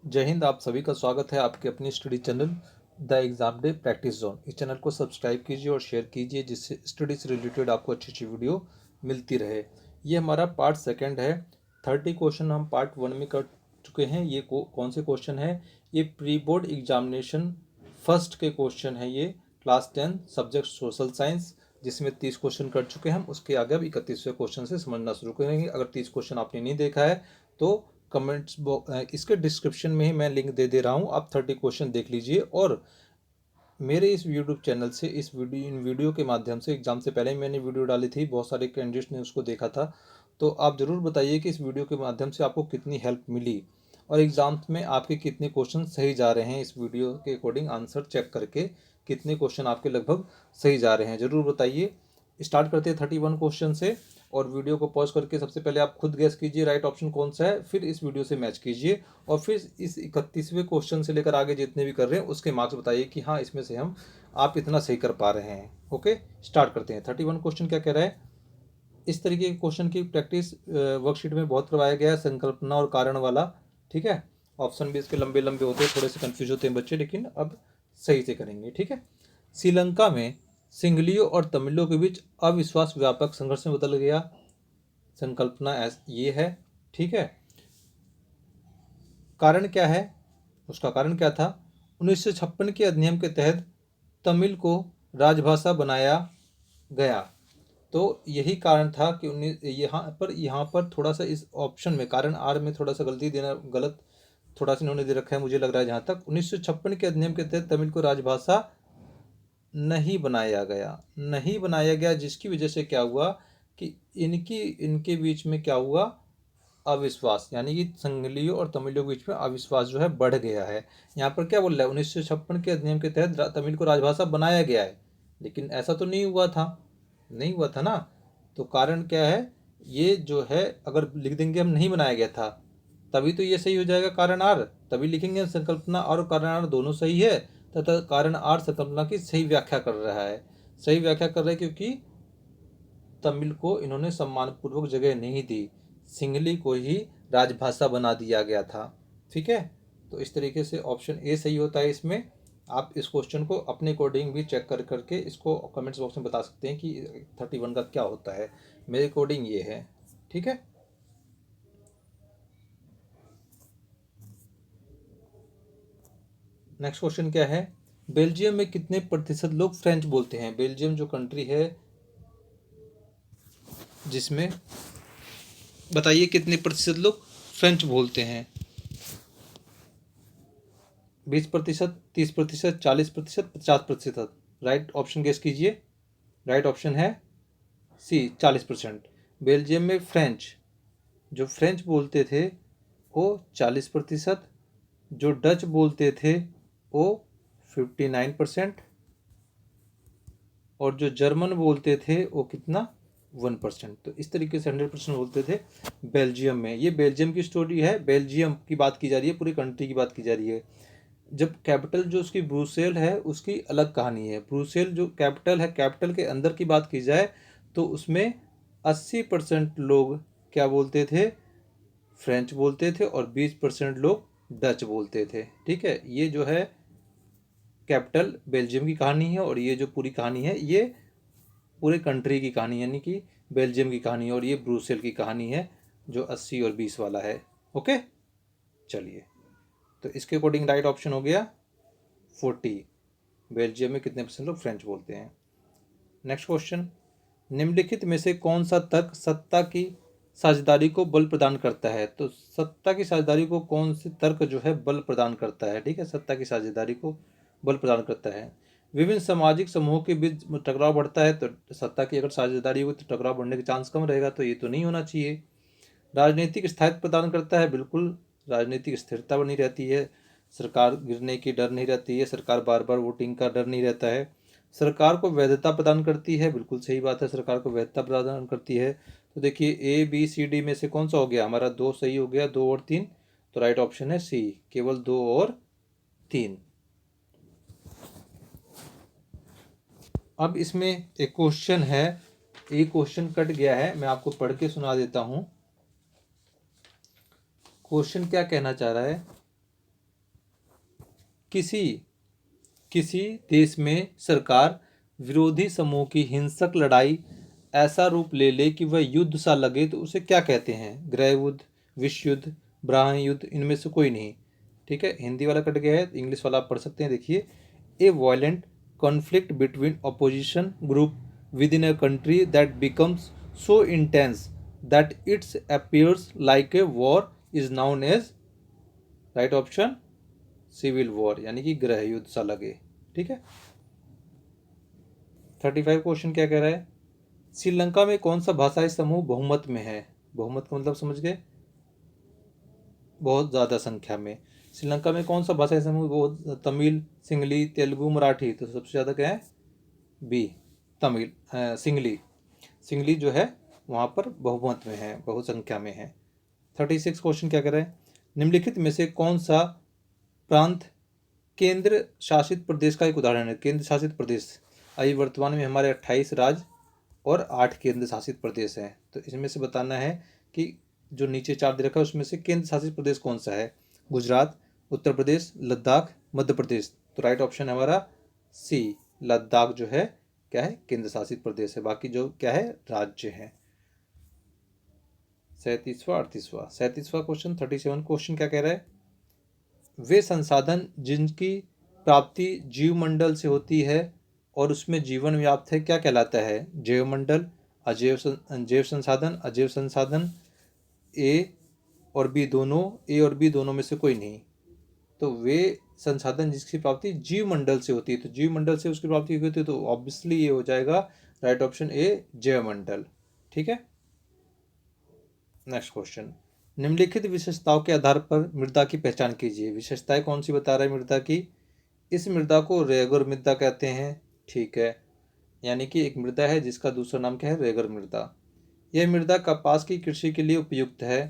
जय हिंद। आप सभी का स्वागत है आपके अपने study channel the exam day practice zone. इस चैनल को सब्सक्राइब कीजिए और शेयर कीजिए जिससे स्टडी से रिलेटेड आपको अच्छी अच्छी वीडियो मिलती रहे। ये हमारा पार्ट सेकंड है। 30 क्वेश्चन हम पार्ट वन में कर चुके हैं। ये कौन से क्वेश्चन है? ये प्री बोर्ड एग्जामिनेशन फर्स्ट के क्वेश्चन है। ये क्लास 10 सब्जेक्ट सोशल साइंस, जिसमें 30 क्वेश्चन कर चुके हैं हम। उसके आगे अब 31वें क्वेश्चन से समझना शुरू करेंगे। अगर 30 क्वेश्चन आपने नहीं देखा है तो कमेंट्स इसके डिस्क्रिप्शन में ही मैं लिंक दे दे रहा हूँ, आप 30 क्वेश्चन देख लीजिए। और मेरे इस यूट्यूब चैनल से इन वीडियो के माध्यम से एग्जाम से पहले ही मैंने वीडियो डाली थी, बहुत सारे कैंडिडेट्स ने उसको देखा था। तो आप ज़रूर बताइए कि इस वीडियो के माध्यम से आपको कितनी हेल्प मिली और एग्जाम्स में आपके कितने क्वेश्चन सही जा रहे हैं। इस वीडियो के अकॉर्डिंग आंसर चेक करके कितने क्वेश्चन आपके लगभग सही जा रहे हैं, ज़रूर बताइए। स्टार्ट करते हैं 31 क्वेश्चन से। और वीडियो को पॉज करके सबसे पहले आप खुद गैस कीजिए राइट ऑप्शन कौन सा है, फिर इस वीडियो से मैच कीजिए और फिर इस 31वें क्वेश्चन से लेकर आगे जितने भी कर रहे हैं उसके मार्क्स बताइए कि हाँ इसमें से हम आप इतना सही कर पा रहे हैं। ओके, स्टार्ट करते हैं। 31 क्वेश्चन क्या कह रहा है? इस तरीके के क्वेश्चन की प्रैक्टिस वर्कशीट में बहुत करवाया गया है, संकल्पना और कारण वाला। ठीक है, ऑप्शन भी इसके लंबे लंबे होते हैं, थोड़े से कंफ्यूज होते हैं बच्चे, लेकिन अब सही से करेंगे। ठीक है। श्रीलंका में सिंगलियों और तमिलों के बीच अविश्वास व्यापक संघर्ष में बदल गया। संकल्पना ये है। ठीक है, कारण क्या है? उसका कारण क्या था? 1956 के अधिनियम के तहत तमिल को राजभाषा बनाया गया। तो यही कारण था कि यहाँ पर थोड़ा सा इस ऑप्शन में कारण आर में थोड़ा सा गलती देना गलत थोड़ा सा इन्होंने दे रखा है, मुझे लग रहा है। जहाँ तक 1956 के अधिनियम के तहत तमिल को राजभाषा नहीं बनाया गया, जिसकी वजह से क्या हुआ कि इनके बीच में क्या हुआ? अविश्वास, यानी कि संगलियों और तमिलियों के बीच में अविश्वास जो है बढ़ गया है। यहाँ पर क्या बोल रहा है? 1956 के अधिनियम के तहत तमिल को राजभाषा बनाया गया है, लेकिन ऐसा तो नहीं हुआ था ना। तो कारण क्या है? ये जो है अगर लिख देंगे हम नहीं बनाया गया था, तभी तो ये सही हो जाएगा कारण आर। तभी लिखेंगे संकल्पना और कारण आर दोनों सही है, तथा कारण आर संकल्पना की सही व्याख्या कर रहा है। सही व्याख्या कर रहा है क्योंकि तमिल को इन्होंने सम्मानपूर्वक जगह नहीं दी, सिंहली को ही राजभाषा बना दिया गया था। ठीक है, तो इस तरीके से ऑप्शन ए सही होता है इसमें। आप इस क्वेश्चन को अपने अकॉर्डिंग भी चेक कर करके इसको कमेंट्स बॉक्स में बता सकते हैं कि 31 का क्या होता है। मेरे अकॉर्डिंग ये है। ठीक है, नेक्स्ट क्वेश्चन क्या है? बेल्जियम में कितने प्रतिशत लोग फ्रेंच बोलते हैं? बेल्जियम जो कंट्री है, जिसमें बताइए कितने प्रतिशत लोग फ्रेंच बोलते हैं? 20%, 30%, 40%, 50%? राइट ऑप्शन गेस कीजिए। राइट ऑप्शन है सी, 40%। बेल्जियम में जो फ्रेंच बोलते थे वो 40%, जो डच बोलते थे वो 59%, और जो जर्मन बोलते थे वो कितना? 1%। तो इस तरीके से 100% बोलते थे बेल्जियम में। ये बेल्जियम की स्टोरी है, बेल्जियम की बात की जा रही है, पूरी कंट्री की बात की जा रही है। जब कैपिटल जो उसकी ब्रुसेल है उसकी अलग कहानी है। ब्रुसेल जो कैपिटल है, कैपिटल के अंदर की बात की जाए तो उसमें 80% लोग क्या बोलते थे? फ्रेंच बोलते थे, और 20% लोग डच बोलते थे। ठीक है, ये जो है कैपिटल बेल्जियम की कहानी है, और ये जो पूरी कहानी है ये पूरे कंट्री की कहानी, यानी कि बेल्जियम की कहानी है, और ये ब्रुसेल की कहानी है जो 80 और 20 वाला है। ओके, चलिए, तो इसके अकॉर्डिंग राइट ऑप्शन हो गया 40। बेल्जियम में कितने परसेंट लोग फ्रेंच बोलते हैं? नेक्स्ट क्वेश्चन, निम्नलिखित में से कौन सा तर्क सत्ता की साझेदारी को बल प्रदान करता है? तो सत्ता की साझेदारी को कौन से तर्क जो है बल प्रदान करता है? ठीक है, सत्ता की साझेदारी को बल प्रदान करता है। विभिन्न सामाजिक समूहों के बीच टकराव बढ़ता है, तो सत्ता की अगर साझेदारी हो तो टकराव बढ़ने का चांस कम रहेगा, तो ये तो नहीं होना चाहिए। राजनीतिक स्थायित्व प्रदान करता है, बिल्कुल राजनीतिक स्थिरता बनी रहती है, सरकार गिरने की डर नहीं रहती है, सरकार बार बार वोटिंग का डर नहीं रहता है। सरकार को वैधता प्रदान करती है, बिल्कुल सही बात है, सरकार को वैधता प्रदान करती है। तो देखिए ए बी सी डी में से कौन सा हो गया हमारा? दो सही हो गया, 2 और 3। तो राइट ऑप्शन है सी, केवल 2 और 3। अब इसमें एक क्वेश्चन है, एक क्वेश्चन कट गया है, मैं आपको पढ़ के सुना देता हूँ। क्वेश्चन क्या कहना चाह रहा है? किसी किसी देश में सरकार विरोधी समूह की हिंसक लड़ाई ऐसा रूप ले ले कि वह युद्ध सा लगे तो उसे क्या कहते हैं? गृह युद्ध, विश्व युद्ध, ब्राह्मण युद्ध, इनमें से कोई नहीं। ठीक है, हिंदी वाला कट गया है, इंग्लिश वाला आप पढ़ सकते हैं। देखिए, a violent conflict between opposition group within a country that becomes so intense that its appears like a war is known as, right option, civil war, यानी कि गृह युद्ध सा लगे। ठीक है। 35 क्वेश्चन क्या कह रहा है? श्रीलंका में कौन सा भाषाई समूह बहुमत में है? बहुमत का मतलब समझ गए, बहुत ज़्यादा संख्या में। श्रीलंका में कौन सा भाषाई समूह बहुत? तमिल, सिंगली, तेलुगु, मराठी। तो सबसे ज़्यादा क्या है? B, Tamil, singly. सिंगली जो है वहाँ पर बहुमत में है, बहुसंख्या में है। 36 क्वेश्चन क्या कर रहे हैं? निम्नलिखित में से कौन सा प्रांत केंद्र शासित प्रदेश का एक उदाहरण है? केंद्र शासित प्रदेश, अभी वर्तमान में हमारे 28 राज्य और 8 केंद्र शासित प्रदेश हैं। तो इसमें से बताना है कि जो नीचे चार्ट दे रखा है उसमें से केंद्र शासित प्रदेश कौन सा है? गुजरात, उत्तर प्रदेश, लद्दाख, मध्य प्रदेश। तो राइट ऑप्शन है हमारा सी, लद्दाख जो है क्या है? केंद्र शासित प्रदेश है। बाकी जो क्या है? राज्य है। 37वां क्वेश्चन, 37 क्वेश्चन क्या कह रहा है? वे संसाधन जिनकी प्राप्ति जीवमंडल से होती है और उसमें जीवन व्याप्त है क्या कहलाता है? जैवमंडल, अजैव जैव संसाधन, अजैव संसाधन। ए और बी दोनों में से कोई नहीं। तो वे संसाधन जिसकी प्राप्ति जीवमंडल से होती है, तो जीवमंडल से उसकी प्राप्ति होती है, तो ऑब्वियसली ये हो जाएगा राइट ऑप्शन ए, जैवमंडल। ठीक है। नेक्स्ट क्वेश्चन, निम्नलिखित विशेषताओं के आधार पर मृदा की पहचान कीजिए। विशेषताएं कौन सी बता रहा है मृदा की? इस मृदा को रेगर मृदा कहते हैं। ठीक है, यानी कि एक मृदा है जिसका दूसरा नाम क्या है? रेगर मृदा। यह मृदा कपास की कृषि के लिए उपयुक्त है।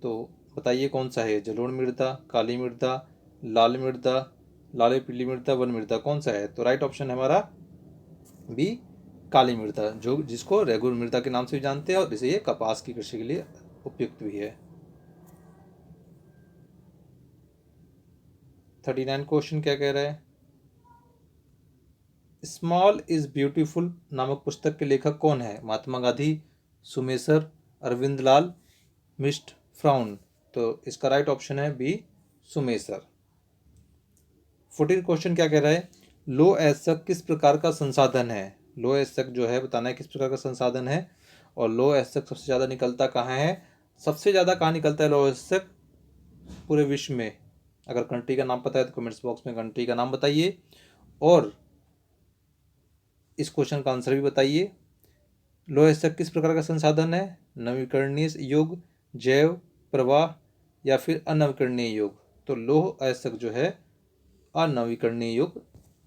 तो बताइए कौन सा है? जलोढ़ मृदा, काली मृदा, लाल मृदा, लाल पीली मृदा, वन मृदा, कौन सा है? तो राइट ऑप्शन है हमारा बी, काली मृदा, जो जिसको रेगुलर मृदा के नाम से भी जानते हैं और इसे ये कपास की कृषि के लिए उपयुक्त भी है। 39 क्वेश्चन क्या कह रहा है? स्मॉल इज ब्यूटीफुल नामक पुस्तक के लेखक कौन है? महात्मा गांधी, सुमेसर, अरविंद लाल, मिस्ट फ्राउन। तो इसका राइट ऑप्शन है बी, सुमेसर। 14 क्वेश्चन क्या कह रहा है? लो एशक किस प्रकार का संसाधन है? लो एशक जो है बताना है किस प्रकार का संसाधन है। और लो एशक सबसे ज़्यादा निकलता कहाँ है? सबसे ज़्यादा कहाँ निकलता है लो एशक पूरे विश्व में? अगर कंट्री का नाम पता है तो कमेंट्स बॉक्स में कंट्री का नाम बताइए और इस क्वेश्चन का आंसर भी बताइए। लौह एशक किस प्रकार का संसाधन है? नवीकरणीय योग, जैव, प्रवाह या फिर अनवीकरणीय योग? तो लौह एशक जो है अनवीकरणीय योग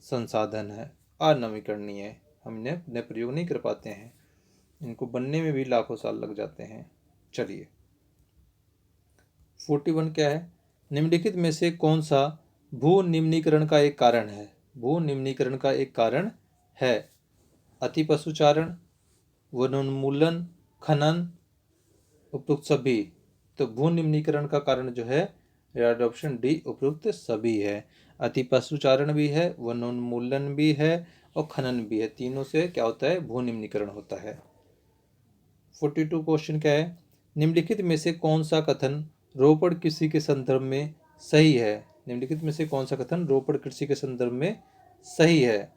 संसाधन है, अनवीकरणीय। हम इन्हें अपने प्रयोग नहीं कर पाते हैं, इनको बनने में भी लाखों साल लग जाते हैं। चलिए 41 क्या है? निम्नलिखित में से कौन सा भू निम्नीकरण का एक कारण है? भू निम्नीकरण का एक कारण है अति पशुचारण, वनोन्मूलन, खनन, उपयुक्त सभी। तो भू निम्नीकरण का कारण जो है राइट ऑप्शन डी, उपयुक्त सभी है। अति पशुचारण भी है, वनोन्मूलन भी है और खनन भी है। तीनों से क्या होता है? भू निम्नीकरण होता है। 42 क्वेश्चन क्या है? निम्नलिखित में से कौन सा कथन रोपड़ कृषि के संदर्भ में सही है? निम्नलिखित में से कौन सा कथन रोपड़ कृषि के संदर्भ में सही है?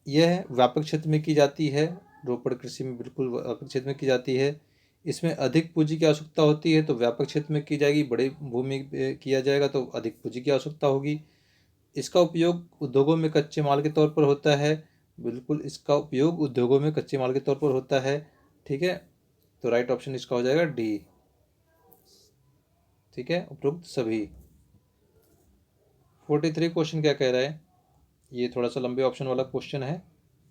यह व्यापक क्षेत्र में की जाती है। रोपड़ कृषि में बिल्कुल व्यापक क्षेत्र में की जाती है। इसमें अधिक पूंजी की आवश्यकता होती है तो व्यापक क्षेत्र में की जाएगी। बड़ी भूमि पे किया जाएगा तो अधिक पूंजी की आवश्यकता होगी। इसका उपयोग उद्योगों में कच्चे माल के तौर पर होता है। बिल्कुल इसका उपयोग उद्योगों में कच्चे माल के तौर पर होता है। ठीक है, तो राइट ऑप्शन इसका हो जाएगा डी। ठीक है, उपयुक्त सभी। 43 क्वेश्चन क्या कह रहा है? ये थोड़ा सा लंबे ऑप्शन वाला क्वेश्चन है,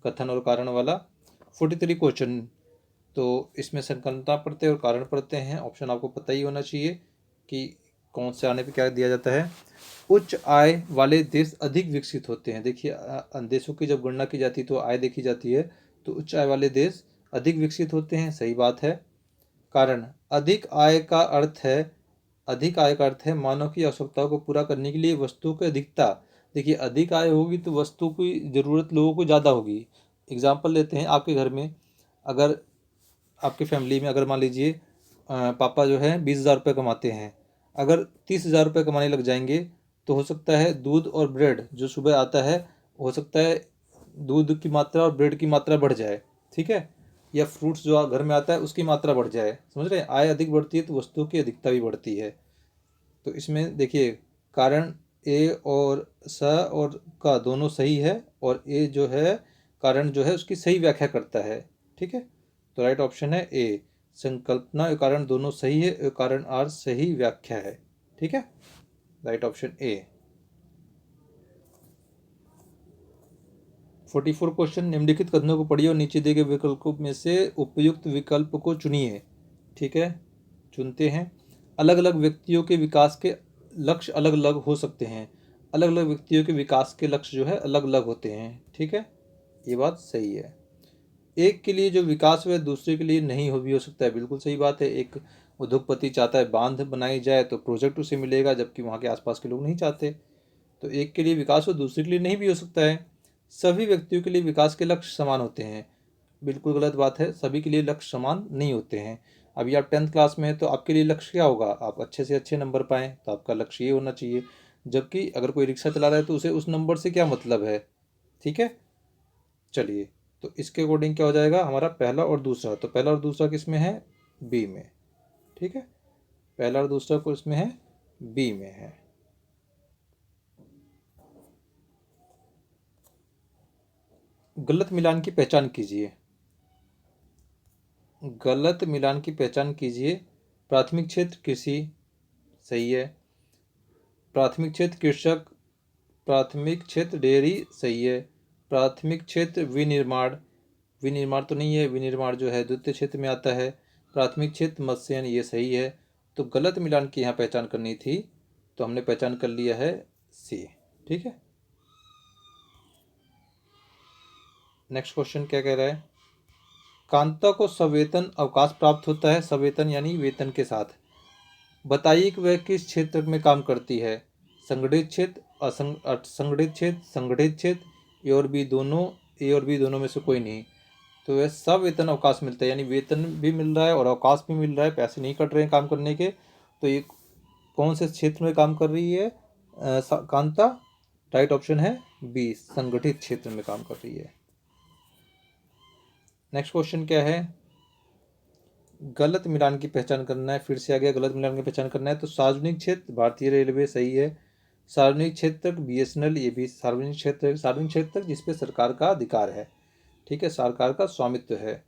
कथन और कारण वाला। 43 क्वेश्चन, तो इसमें संकल्पना पढ़ते हैं और कारण पढ़ते हैं। ऑप्शन आपको पता ही होना चाहिए कि कौन से आने पे क्या दिया जाता है। उच्च आय वाले देश अधिक विकसित होते हैं। देखिए देशों की जब गणना की जाती है तो आय देखी जाती है, तो उच्च आय वाले देश अधिक विकसित होते हैं, सही बात है। कारण, अधिक आय का अर्थ है अधिक आय का अर्थ है मानव की आवश्यकताओं को पूरा करने के लिए वस्तुओं की अधिकता। देखिए अधिक आय होगी तो वस्तु की ज़रूरत लोगों को ज़्यादा होगी। एग्जाम्पल लेते हैं, आपके घर में अगर आपकी फैमिली में अगर मान लीजिए पापा जो है 20,000 रुपये कमाते हैं, अगर 30,000 रुपये कमाने लग जाएंगे तो हो सकता है दूध और ब्रेड जो सुबह आता है, हो सकता है दूध की मात्रा और ब्रेड की मात्रा बढ़ जाए, ठीक है, या फ्रूट्स जो घर में आता है उसकी मात्रा बढ़ जाए। समझ रहे हैं, आय अधिक बढ़ती है तो वस्तुओं की अधिकता भी बढ़ती है। तो इसमें देखिए कारण ए और स और का दोनों सही है, और ए जो है कारण जो है उसकी सही व्याख्या करता है, ठीक है। तो राइट ऑप्शन है ए, संकल्पना और कारण दोनों सही है और कारण आर सही व्याख्या है, ठीक है। Right option A. 44 क्वेश्चन, निम्नलिखित कथनों को पढ़िए और नीचे दिए गए विकल्पों में से उपयुक्त विकल्प को चुनिए, ठीक है। चुनते हैं। अलग अलग व्यक्तियों के विकास के लक्ष्य अलग अलग हो सकते हैं। अलग अलग व्यक्तियों के विकास के लक्ष्य जो है अलग अलग होते हैं, ठीक है, ये बात सही है। एक के लिए जो विकास है दूसरे के लिए नहीं हो भी हो सकता है, बिल्कुल सही बात है। एक उद्योगपति चाहता है बांध बनाई जाए तो प्रोजेक्ट उसे मिलेगा, जबकि वहाँ के आसपास के लोग नहीं चाहते। तो एक के लिए विकास हो दूसरे के लिए नहीं भी हो सकता है। सभी व्यक्तियों के लिए विकास के लक्ष्य समान होते हैं, बिल्कुल गलत बात है, सभी के लिए लक्ष्य समान नहीं होते हैं। अभी आप 10th क्लास में हैं तो आपके लिए लक्ष्य क्या होगा, आप अच्छे से अच्छे नंबर पाएँ, तो आपका लक्ष्य ये होना चाहिए। जबकि अगर कोई रिक्शा चला रहा है तो उसे उस नंबर से क्या मतलब है, ठीक है। चलिए, तो इसके अकॉर्डिंग क्या हो जाएगा हमारा पहला और दूसरा, तो पहला और दूसरा किस में है, बी में, ठीक है। पहला और दूसरा को इसमें है, बी में है। गलत मिलान की पहचान कीजिए। गलत मिलान की पहचान कीजिए। प्राथमिक क्षेत्र कृषि सही है। प्राथमिक क्षेत्र कृषक, प्राथमिक क्षेत्र डेयरी सही है। प्राथमिक क्षेत्र विनिर्माण, विनिर्माण तो नहीं है, विनिर्माण जो है द्वितीय क्षेत्र में आता है। प्राथमिक क्षेत्र मत्स्यन, ये सही है। तो गलत मिलान की यहाँ पहचान करनी थी, तो हमने पहचान कर लिया है सी, ठीक है। नेक्स्ट क्वेश्चन क्या कह रहा है, कांता को सवेतन अवकाश प्राप्त होता है, सवेतन यानी वेतन के साथ। बताइए कि वह किस क्षेत्र में काम करती है, संगठित क्षेत्र, असंगठित क्षेत्र, संगठित क्षेत्र, ए और बी दोनों में से कोई नहीं। तो वह सब वेतन अवकाश मिलता है, यानी वेतन भी मिल रहा है और अवकाश भी मिल रहा है, पैसे नहीं कट रहे हैं काम करने के। तो ये कौन से क्षेत्र में काम कर रही है कांता, राइट ऑप्शन है बी, संगठित क्षेत्र में काम कर रही है। नेक्स्ट क्वेश्चन क्या है, गलत मिलान की पहचान करना है, फिर से आ गया गलत मिलान की पहचान करना है। तो सार्वजनिक क्षेत्र भारतीय रेलवे सही है। सार्वजनिक क्षेत्र बीएसएनएल, ये भी सार्वजनिक क्षेत्र। सार्वजनिक क्षेत्र जिसपे सरकार का अधिकार है, ठीक है, सरकार का स्वामित्व है,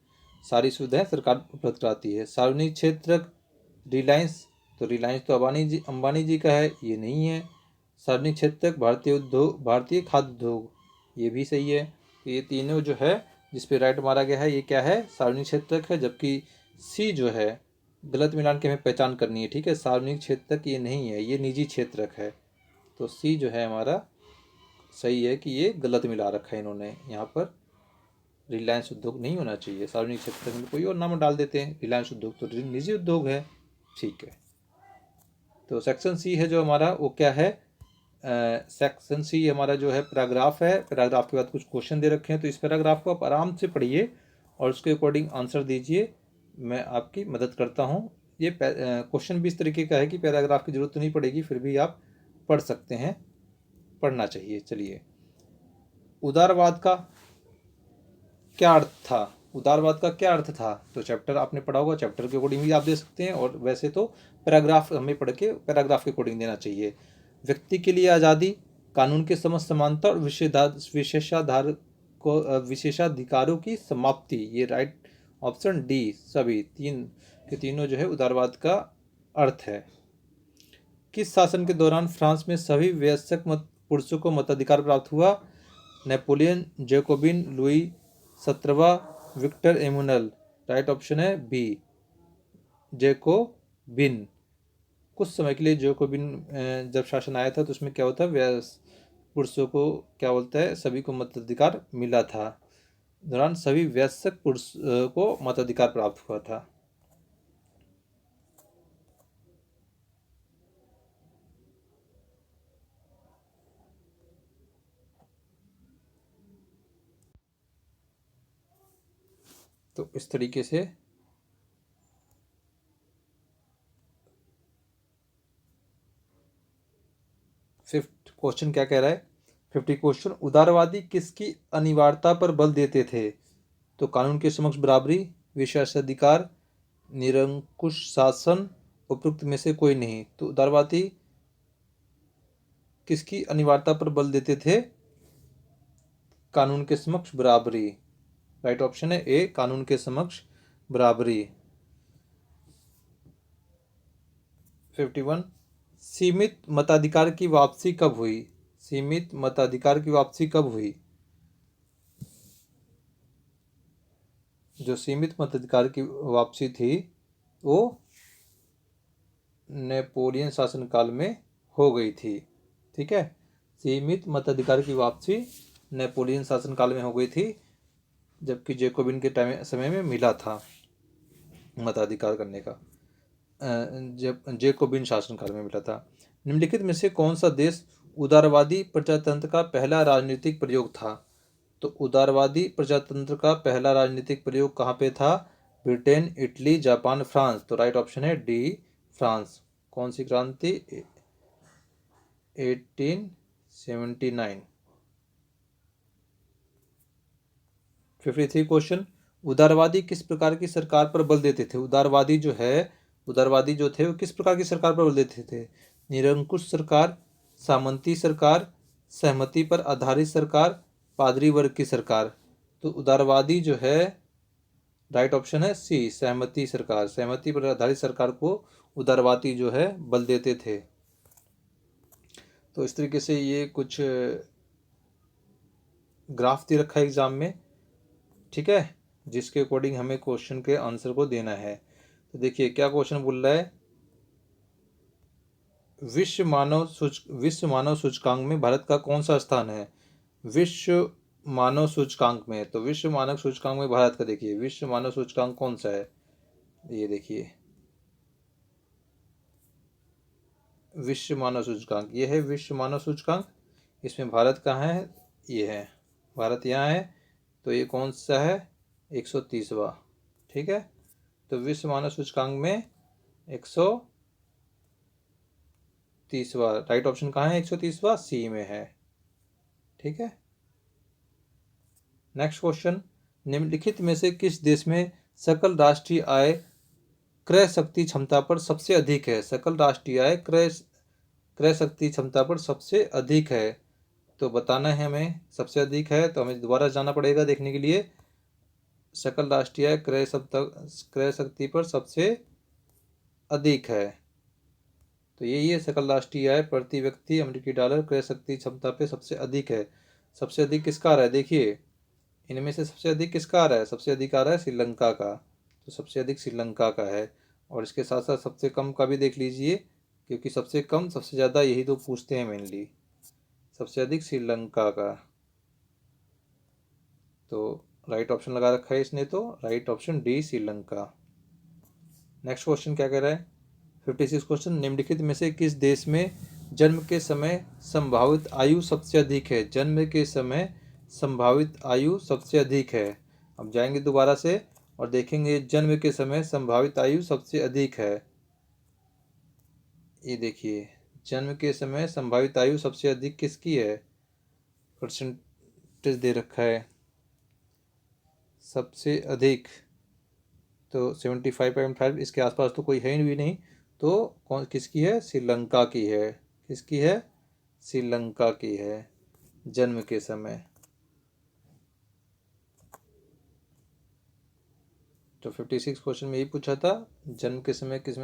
सारी सुविधाएं सरकार उपलब्ध कराती है। सार्वजनिक क्षेत्र रिलायंस, तो रिलायंस तो अंबानी जी का है, ये नहीं है। सार्वजनिक क्षेत्र भारतीय उद्योग, भारतीय खाद्य उद्योग, ये भी सही है। तो ये तीनों जो है जिस पे राइट मारा गया है ये क्या है, सार्वजनिक क्षेत्र है। जबकि सी जो है गलत मिलान की हमें पहचान करनी है, ठीक है, सार्वजनिक क्षेत्र ये नहीं है, ये निजी क्षेत्र है। तो सी जो है हमारा सही है कि ये गलत मिला रखा है इन्होंने, यहाँ पर रिलायंस उद्योग नहीं होना चाहिए, सार्वजनिक क्षेत्र में कोई और नाम डाल देते हैं, रिलायंस उद्योग तो निजी उद्योग है, ठीक है। तो सेक्शन सी है जो हमारा वो क्या है, सेक्शन सी हमारा जो है पैराग्राफ है। पैराग्राफ के बाद कुछ क्वेश्चन दे रखे हैं, तो इस पैराग्राफ को आप आराम से पढ़िए और उसके अकॉर्डिंग आंसर दीजिए, मैं आपकी मदद करता हूँ। ये क्वेश्चन भी इस तरीके का है कि पैराग्राफ की जरूरत तो नहीं पड़ेगी, फिर भी आप पढ़ सकते हैं, पढ़ना चाहिए। चलिए, उदारवाद का क्या अर्थ था, उदारवाद का क्या अर्थ था, तो चैप्टर आपने पढ़ा होगा, चैप्टर के अकॉर्डिंग भी आप दे सकते हैं, और वैसे तो पैराग्राफ हमें पढ़ के पैराग्राफ के अकॉर्डिंग देना चाहिए। व्यक्ति के लिए आज़ादी, कानून के समस्त समानता और विशेषाधिकारों की समाप्ति, ये राइट ऑप्शन डी, सभी तीन के तीनों जो है उदारवाद का अर्थ है। किस शासन के दौरान फ्रांस में सभी वयस्क पुरुषों को मताधिकार प्राप्त हुआ, नेपोलियन, जैकोबिन, लुई 17वां, विक्टर एमुनल, राइट ऑप्शन है बी, जैकोबिन। कुछ समय के लिए जैकोबिन जब शासन आया था तो उसमें क्या होता है, पुरुषों को क्या बोलता है, सभी को मताधिकार मिला था, दौरान सभी वयस्क पुरुष को मताधिकार प्राप्त हुआ था। तो इस तरीके से फिफ्थ क्वेश्चन क्या कह रहा है, 50 क्वेश्चन, उदारवादी किसकी अनिवार्यता पर बल देते थे? तो कानून के समक्ष बराबरी, विशेषाधिकार, निरंकुश शासन, उपयुक्त में से कोई नहीं। तो उदारवादी किसकी अनिवार्यता पर बल देते थे? कानून के समक्ष बराबरी। राइट ऑप्शन है ए, कानून के समक्ष बराबरी। 51, सीमित मताधिकार की वापसी कब हुई? सीमित मताधिकार की वापसी कब हुई? जो सीमित मताधिकार की वापसी थी वो नेपोलियन शासनकाल में हो गई थी। ठीक है, सीमित मताधिकार की वापसी नेपोलियन शासनकाल में हो गई थी, जबकि जैकोबिन के टाइम समय में मिला था मताधिकार करने का, जब जैकोबिन शासनकाल में मिला था। निम्नलिखित में से कौन सा देश उदारवादी प्रजातंत्र का पहला राजनीतिक प्रयोग था? तो उदारवादी प्रजातंत्र का पहला राजनीतिक प्रयोग कहाँ पे था? Britain, Italy, Japan, France. तो राइट ऑप्शन है डी, फ्रांस। कौन सी क्रांति? 1879। 53 क्वेश्चन, उदारवादी किस प्रकार की सरकार पर बल देते थे? उदारवादी जो थे वो किस प्रकार की सरकार पर बल देते थे? निरंकुश सरकार, सामंती सरकार, सहमति पर आधारित सरकार, पादरी वर्ग की सरकार। तो उदारवादी जो है, राइट ऑप्शन है सी, सहमति सरकार। सहमति पर आधारित सरकार को उदारवादी जो है बल देते थे। तो इस तरीके से ये कुछ ग्राफ दे रखा है एग्जाम में, ठीक है, जिसके अकॉर्डिंग हमें क्वेश्चन के आंसर को देना है। तो देखिए क्या क्वेश्चन बोल रहा है, विश्व मानव सूचकांक में भारत का कौन सा स्थान है? विश्व मानव सूचकांक में, तो विश्व मानव सूचकांक में भारत का, देखिए विश्व मानव सूचकांक कौन सा है, ये देखिए विश्व मानव सूचकांक, ये है विश्व मानव सूचकांक। इसमें भारत कहाँ है? ये है, भारत यहाँ है। तो ये कौन सा है? 130वां। ठीक है, तो विश्व मानव सूचकांक में 130वां, राइट ऑप्शन कहाँ है? 130वां सी में है। ठीक है, नेक्स्ट क्वेश्चन, निम्नलिखित में से किस देश में सकल राष्ट्रीय आय क्रय शक्ति क्षमता पर सबसे अधिक है? सकल राष्ट्रीय आय क्रय शक्ति क्षमता पर सबसे अधिक है, तो बताना है हमें। सबसे अधिक है तो हमें दोबारा जाना पड़ेगा देखने के लिए। सकल राष्ट्रीय आय क्रय शक्ति पर सबसे अधिक है, तो यही है सकल राष्ट्रीय आय प्रति व्यक्ति अमेरिकी डॉलर क्रय शक्ति क्षमता पे सबसे अधिक है। सबसे अधिक किसका आ रहा है? देखिए इनमें से सबसे अधिक किसका आ रहा है? सबसे अधिक आ रहा है श्रीलंका का, तो सबसे अधिक श्रीलंका का है। और इसके साथ साथ सबसे कम का भी देख लीजिए, क्योंकि सबसे कम सबसे ज़्यादा यही दो पूछते हैं मेनली। सबसे अधिक श्रीलंका का, तो राइट ऑप्शन लगा रखा है इसने, तो right option D Sri Lanka. Next question क्या कह रहा है, 56 क्वेश्चन, निम्नलिखित में से किस देश में जन्म के समय संभावित आयु सबसे अधिक है? जन्म के समय संभावित आयु सबसे अधिक है। अब जाएंगे दोबारा से और देखेंगे जन्म के समय संभावित आयु सबसे अधिक है। ये देखिए जन्म के समय संभावित आयु सबसे अधिक किसकी है? परसेंटेज दे रखा है सबसे अधिक, तो 75.5, इसके आसपास तो कोई है भी नहीं, तो कौन किसकी है? श्रीलंका की है। किसकी है? श्रीलंका की है जन्म के समय। तो 56 क्वेश्चन में यही पूछा था, जन्म के समय किस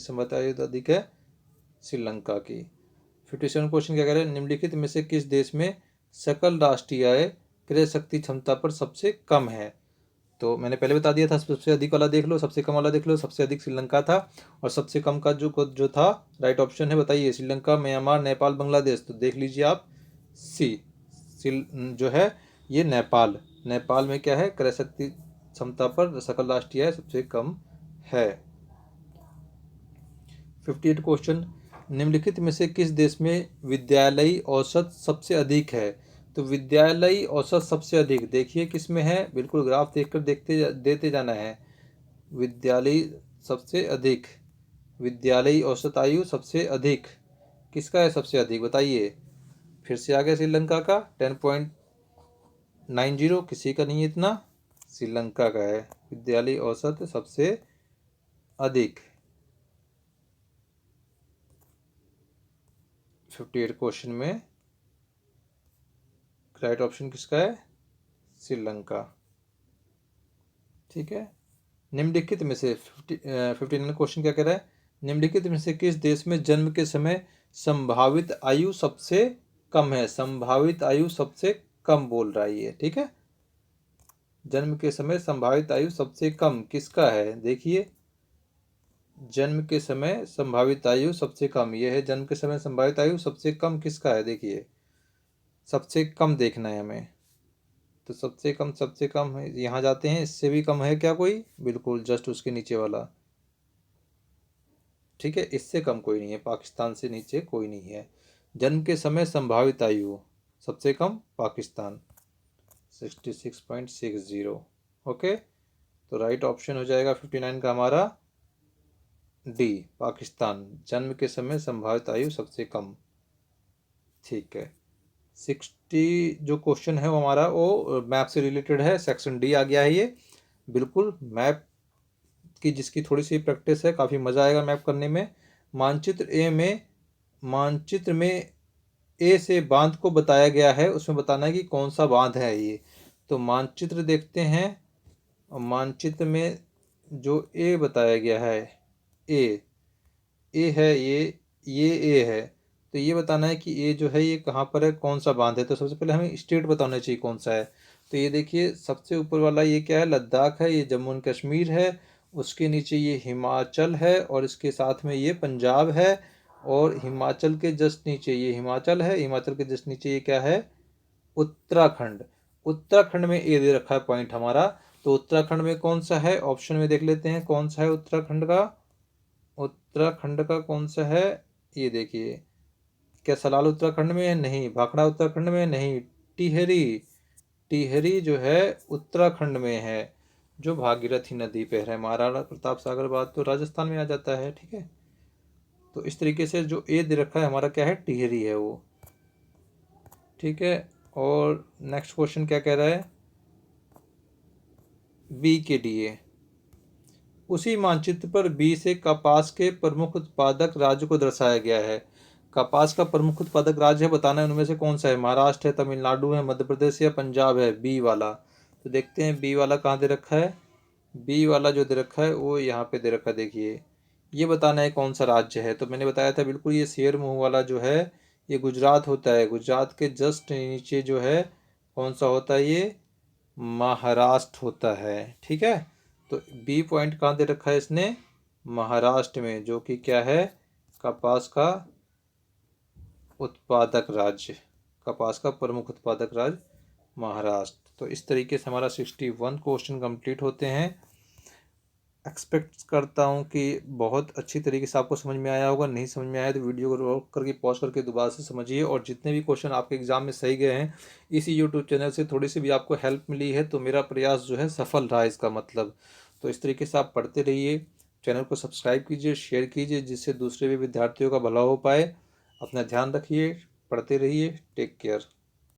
संभावित आयु अधिक है? श्रीलंका की। 57 क्वेश्चन क्या कह रहे हैं, निम्नलिखित में से किस देश में सकल राष्ट्रीय आय क्रय शक्ति क्षमता पर सबसे कम है? तो मैंने पहले बता दिया था, सबसे अधिक वाला देख लो, सबसे कम वाला देख लो। सबसे अधिक श्रीलंका था और सबसे कम का जो था राइट ऑप्शन है, बताइए। श्रीलंका, म्यांमार, नेपाल, बांग्लादेश। तो देख लीजिए आप सी जो है ये नेपाल में क्या है? क्रय शक्ति क्षमता पर सकल राष्ट्रीय आय सबसे कम है। 58 क्वेश्चन, निम्नलिखित में से किस देश में विद्यालयी औसत सबसे अधिक है? तो विद्यालयी औसत सबसे अधिक देखिए किस में है, बिल्कुल ग्राफ देखकर देते जाना है। विद्यालयी सबसे अधिक, विद्यालयी औसत आयु सबसे अधिक किसका है, सबसे अधिक बताइए। फिर से आ गया श्रीलंका का 10.90, किसी का नहीं है इतना, श्रीलंका का है विद्यालयी औसत सबसे अधिक। 58 क्वेश्चन में राइट ऑप्शन किसका है, श्रीलंका। ठीक है। निम्नलिखित में से 59 क्वेश्चन क्या कह रहा है, निम्नलिखित में से किस देश में जन्म के समय संभावित आयु सबसे कम है। संभावित आयु सबसे कम बोल रहा है ये। ठीक है, जन्म के समय संभावित आयु सबसे कम किसका है, देखिए जन्म के समय संभावित आयु सबसे कम, यह है जन्म के समय संभावित आयु सबसे कम किसका है। देखिए सबसे कम देखना है हमें, तो सबसे कम है, यहाँ जाते हैं, इससे भी कम है क्या कोई, बिल्कुल जस्ट उसके नीचे वाला। ठीक है, इससे कम कोई नहीं है, पाकिस्तान से नीचे कोई नहीं है। जन्म के समय संभावित आयु सबसे कम पाकिस्तान 66.60। ओके, तो राइट ऑप्शन हो जाएगा 59 का हमारा डी, पाकिस्तान, जन्म के समय संभावित आयु सबसे कम। ठीक है, 60 जो क्वेश्चन है वो हमारा वो मैप से रिलेटेड है, सेक्शन डी आ गया है ये। बिल्कुल मैप की जिसकी थोड़ी सी प्रैक्टिस है, काफ़ी मज़ा आएगा मैप करने में। मानचित्र में ए से बांध को बताया गया है, उसमें बताना है कि कौन सा बांध है ये। तो मानचित्र देखते हैं, और मानचित्र में जो ए बताया गया है, ए है ये ए है, तो ये बताना है कि ए जो है ये कहाँ पर है, कौन सा बांध है। तो सबसे पहले हमें स्टेट बताना चाहिए कौन सा है। तो ये देखिए सबसे ऊपर वाला ये क्या है, लद्दाख है, ये जम्मू एंड कश्मीर है। उसके नीचे ये हिमाचल है, और इसके साथ में ये पंजाब है। और हिमाचल के जस्ट नीचे ये हिमाचल है, हिमाचल के जस्ट नीचे ये क्या है, उत्तराखंड। उत्तराखंड में ए दे रखा है पॉइंट हमारा। तो उत्तराखंड में कौन सा है, ऑप्शन में देख लेते हैं कौन सा है उत्तराखंड का। उत्तराखंड का कौन सा है, ये देखिए, क्या सलाल उत्तराखंड में है, नहीं। भाखड़ा उत्तराखंड में नहीं। टिहरी, टिहरी जो है उत्तराखंड में है, जो भागीरथी नदी पे है। महाराणा प्रताप सागर बात तो राजस्थान में आ जाता है। ठीक है, तो इस तरीके से जो ए दे रखा है हमारा क्या है, टिहरी है वो। ठीक है, और नेक्स्ट क्वेश्चन क्या कह रहा है, बी के लिए उसी मानचित्र पर बी से कपास के प्रमुख उत्पादक राज्य को दर्शाया गया है। कपास का प्रमुख उत्पादक राज्य है, बताना है उनमें से कौन सा है। महाराष्ट्र है, तमिलनाडु है, मध्य प्रदेश या पंजाब है, बी वाला। तो देखते हैं बी वाला कहाँ दे रखा है। बी वाला जो दे रखा है वो यहाँ पे दे रखा है, देखिए ये बताना है कौन सा राज्य है। तो मैंने बताया था बिल्कुल, ये शेर मुंह वाला जो है ये गुजरात होता है। गुजरात के जस्ट नीचे जो है कौन सा होता है, ये महाराष्ट्र होता है। ठीक है, तो बी पॉइंट कहाँ दे रखा है इसने, महाराष्ट्र में, जो कि क्या है, कपास का उत्पादक राज्य, कपास का प्रमुख उत्पादक राज्य महाराष्ट्र। तो इस तरीके से हमारा 61 क्वेश्चन कंप्लीट होते हैं। एक्सपेक्ट करता हूँ कि बहुत अच्छी तरीके से आपको समझ में आया होगा। नहीं समझ में आया तो वीडियो को रोक करके पॉज करके दोबारा से समझिए। और जितने भी क्वेश्चन आपके एग्जाम में सही गए हैं, इसी यूट्यूब चैनल से थोड़ी सी भी आपको हेल्प मिली है तो मेरा प्रयास जो है सफल रहा, इसका मतलब। तो इस तरीके से आप पढ़ते रहिए, चैनल को सब्सक्राइब कीजिए, शेयर कीजिए, जिससे दूसरे भी विद्यार्थियों का भला हो पाए। अपना ध्यान रखिए, पढ़ते रहिए, टेक केयर।